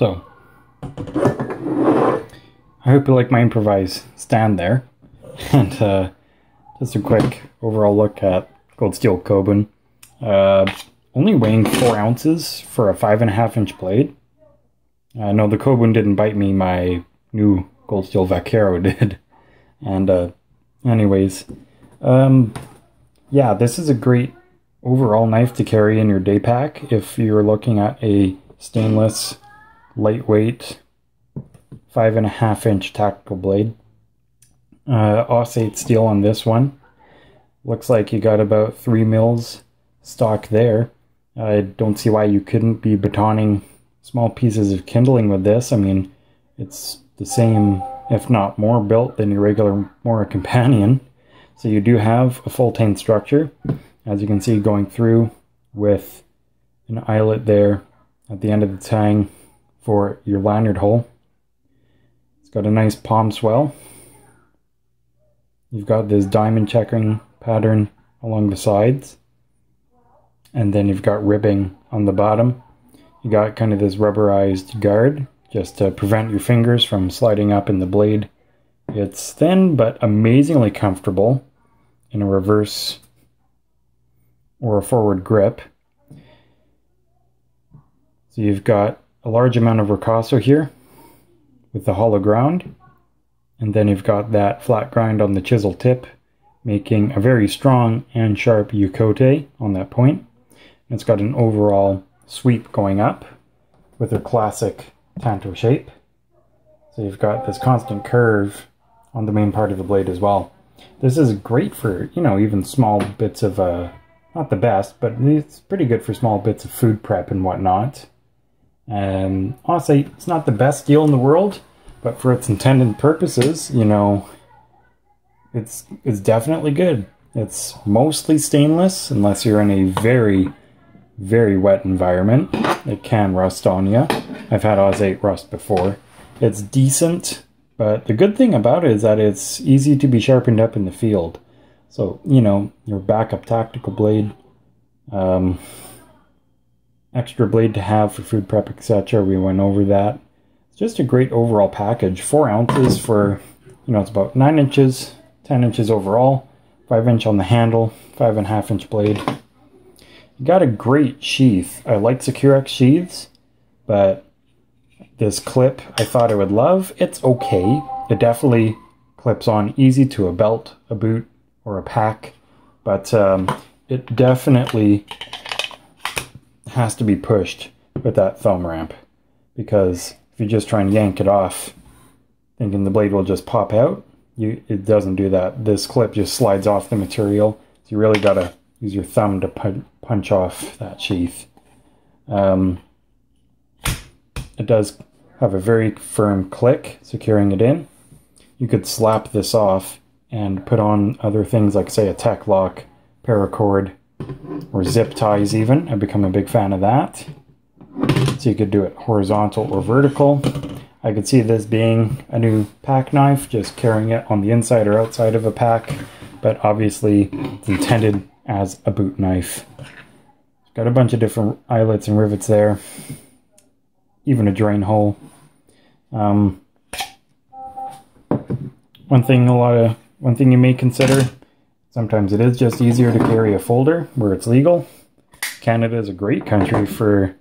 So, I hope you like my improvised stand there. And just a quick overall look at Gold Steel KOBUN. Only weighing 4 ounces for a 5.5 inch blade. No, the KOBUN didn't bite me, my new Gold Steel Vaquero did. And anyways, yeah, this is a great overall knife to carry in your day pack if you're looking at a stainless, lightweight, 5.5 inch tactical blade. Aussite steel on this one. Looks like you got about 3 mils stock there. I don't see why you couldn't be btoning small pieces of kindling with this. I mean, it's the same, if not more, built than your regular Mora companion. So you do have a full tang structure, as you can see, going through with an eyelet there at the end of the tang for your lanyard hole. It's got a nice palm swell. You've got this diamond checkering pattern along the sides. And then you've got ribbing on the bottom. You got kind of this rubberized guard just to prevent your fingers from sliding up in the blade. It's thin but amazingly comfortable in a reverse or a forward grip. So you've got a large amount of ricasso here with the hollow ground, and then you've got that flat grind on the chisel tip, making a very strong and sharp yukote on that point. And it's got an overall sweep going up with a classic tanto shape. So you've got this constant curve on the main part of the blade as well. This is great for, you know, even small bits of, not the best, but it's pretty good for small bits of food prep and whatnot. Honestly, it's not the best steel in the world, but for its intended purposes, you know, it's definitely good. It's mostly stainless, unless you're in a very, very wet environment. It can rust on you. I've had Aussite rust before. It's decent, but the good thing about it is that it's easy to be sharpened up in the field. So, you know, your backup tactical blade, extra blade to have for food prep, etc. We went over that. It's just a great overall package. 4 ounces for, you know, it's about 9 inches, 10 inches overall, 5 inch on the handle, 5.5 inch blade. You got a great sheath. I like Securex sheaths, but this clip I thought I would love. It's okay. It definitely clips on easy to a belt, a boot, or a pack, but it definitely has to be pushed with that thumb ramp, because if you just try and yank it off thinking the blade will just pop out, it doesn't do that. This clip just slides off the material, so you really gotta use your thumb to punch off that sheath. It does have a very firm click securing it in. You could slap this off and put on other things like, say, a tech lock, paracord, or zip ties even. I've become a big fan of that. So you could do it horizontal or vertical. I could see this being a new pack knife, just carrying it on the inside or outside of a pack, but obviously it's intended as a boot knife. It's got a bunch of different eyelets and rivets there, even a drain hole. One thing you may consider, sometimes it is just easier to carry a folder where it's legal. Canada is a great country for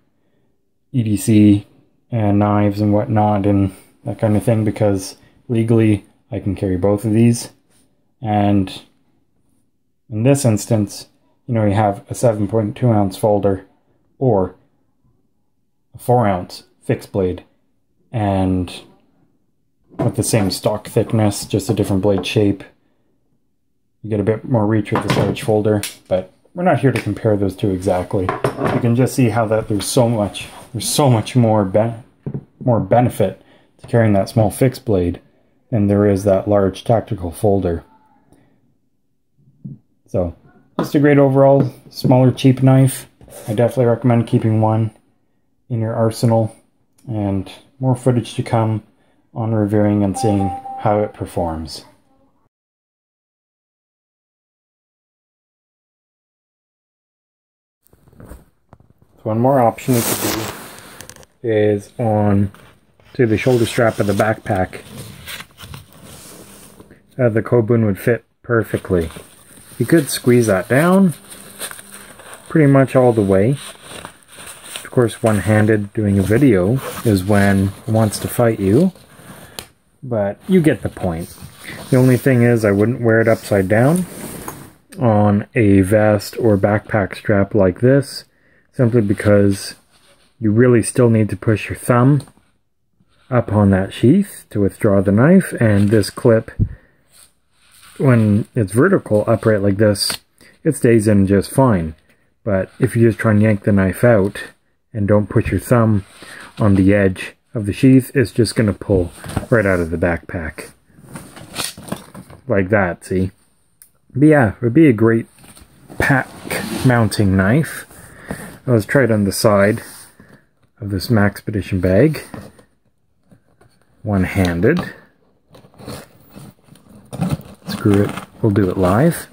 EDC and knives and whatnot and that kind of thing, because legally I can carry both of these. And in this instance, you know, you have a 7.2 ounce folder or a 4 ounce fixed blade, and with the same stock thickness, just a different blade shape. You get a bit more reach with this large folder, but we're not here to compare those two exactly. You can just see how that there's so much more benefit to carrying that small fixed blade than there is that large tactical folder. So, just a great overall, smaller, cheap knife. I definitely recommend keeping one in your arsenal, and more footage to come on reviewing and seeing how it performs. So one more option you could do is on to the shoulder strap of the backpack. The KOBUN would fit perfectly. You could squeeze that down pretty much all the way. Of course, one-handed doing a video is when it wants to fight you, but you get the point. The only thing is I wouldn't wear it upside down on a vest or backpack strap like this, simply because you really still need to push your thumb up on that sheath to withdraw the knife, and this clip, when it's vertical upright like this, it stays in just fine. But if you just try and yank the knife out and don't put your thumb on the edge of the sheath, it's just going to pull right out of the backpack. Like that, see? But yeah, it would be a great pack mounting knife. Let's try it on the side of this Maxpedition bag. One-handed. Screw it, we'll do it live.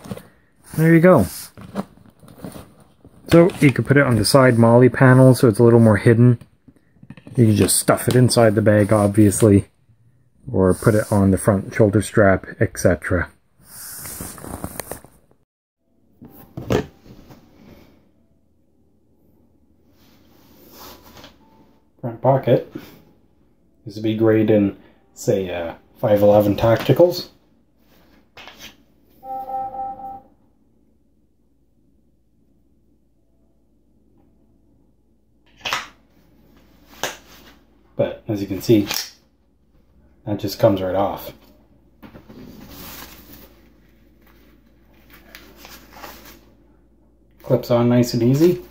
There you go. So you could put it on the side molly panel so it's a little more hidden. You can just stuff it inside the bag, obviously, or put it on the front shoulder strap, etc. Front pocket. This would be great in, say, 511 tacticals. But as you can see, that just comes right off. Clips on nice and easy.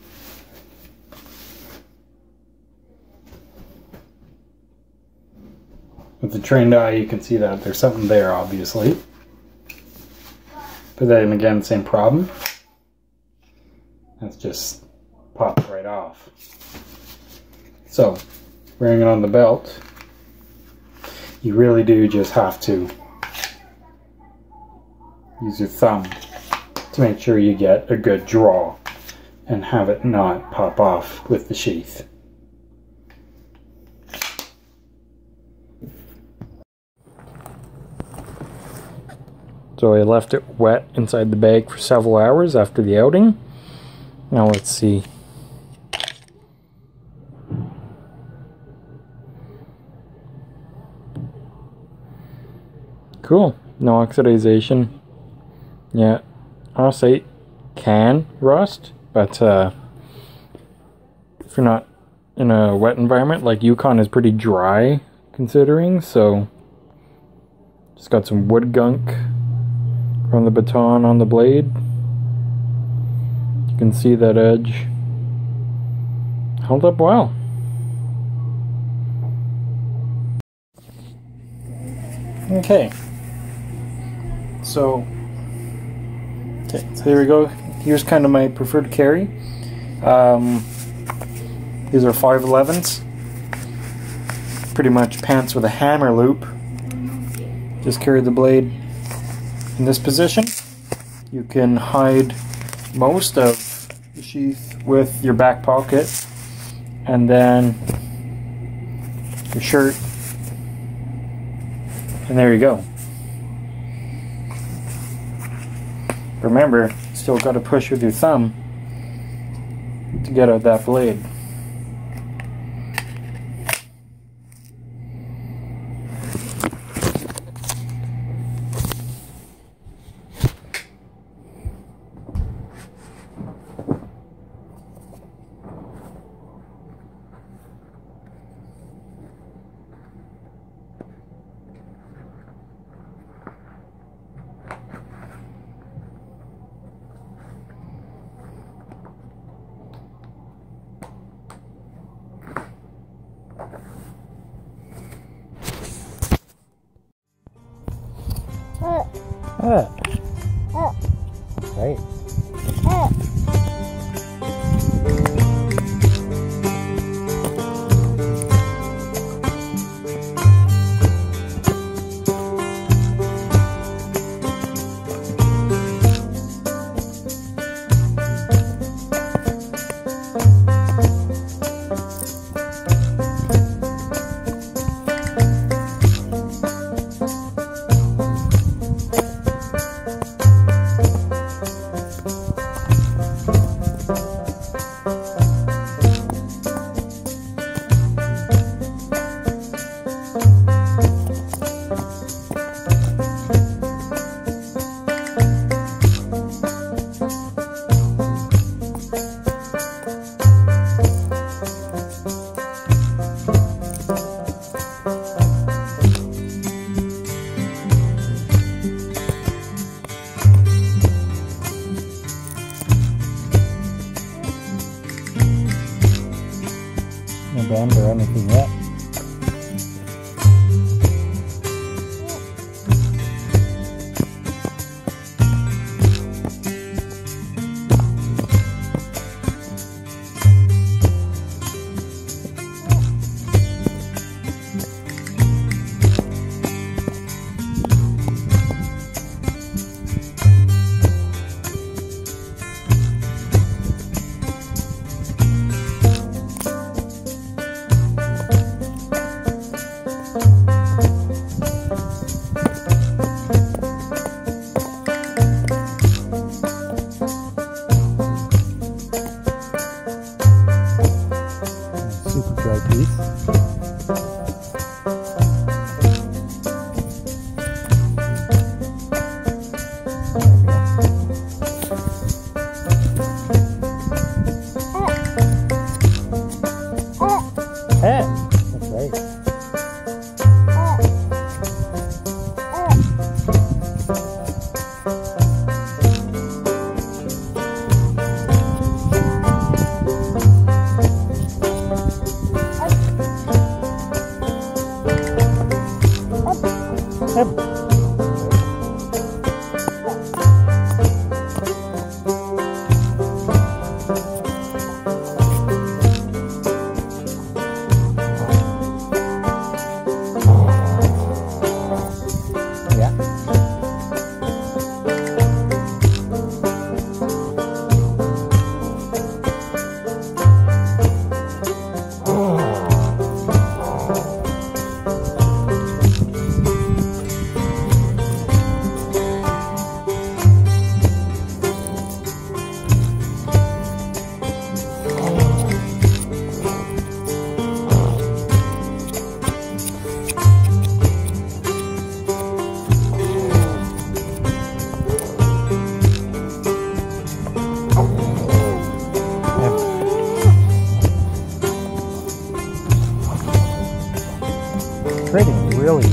With the trained eye, you can see that there's something there, obviously. But then again, same problem. That's just popped right off. So, wearing it on the belt, you really do just have to use your thumb to make sure you get a good draw and have it not pop off with the sheath. So I left it wet inside the bag for several hours after the outing. Now let's see. Cool, no oxidization. Yeah, I'll say can rust, but if you're not in a wet environment, like Yukon is pretty dry considering, so just got some wood gunk from the baton on the blade. You can see that edge held up well. Okay. So there we go. Here's kind of my preferred carry. These are 511s. Pretty much pants with a hammer loop. Just carry the blade in this position. You can hide most of the sheath with your back pocket, and then your shirt, and there you go. Remember, still got to push with your thumb to get out that blade. Right. No bend or anything yet.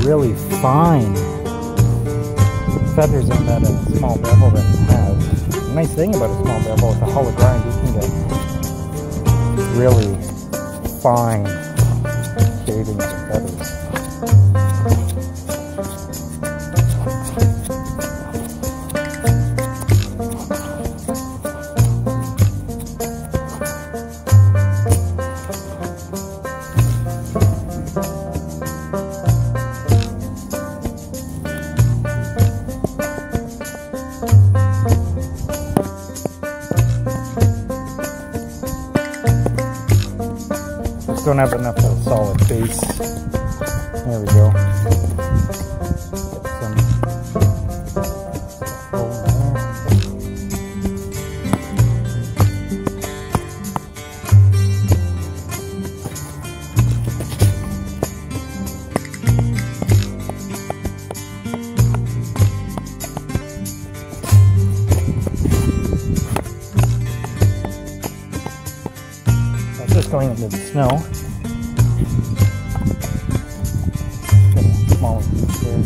Really fine feathers on that small bevel that it has. The nice thing about a small bevel with a hollow grind, you can get really fine shavings of feathers. Don't have enough of a solid base. There we go. Get some hole in there. That's just going into the snow. Smaller piece there.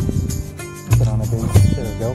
Put on a base. There we go.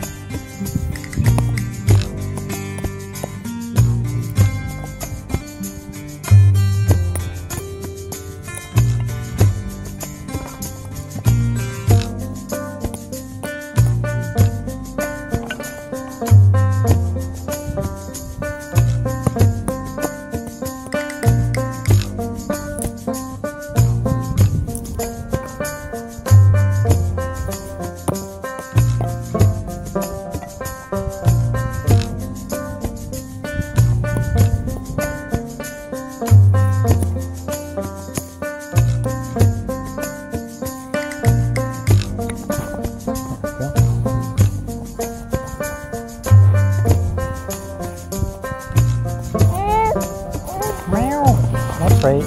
That's right.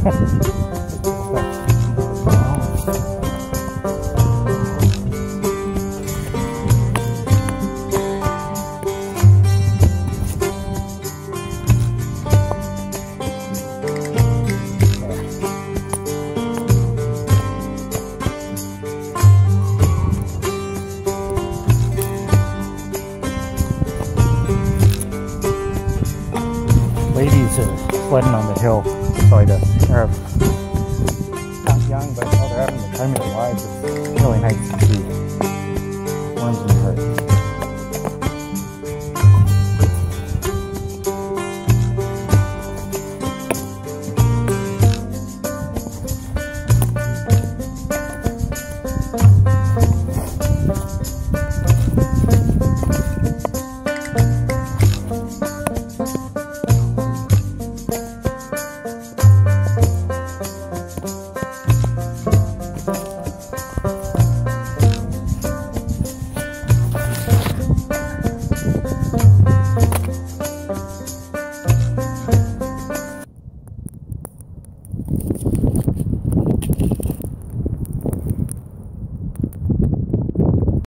Ladies are sledding on the hill beside us. They're not young, but they're having the time of their lives. It's really nice to see. Warms my heart.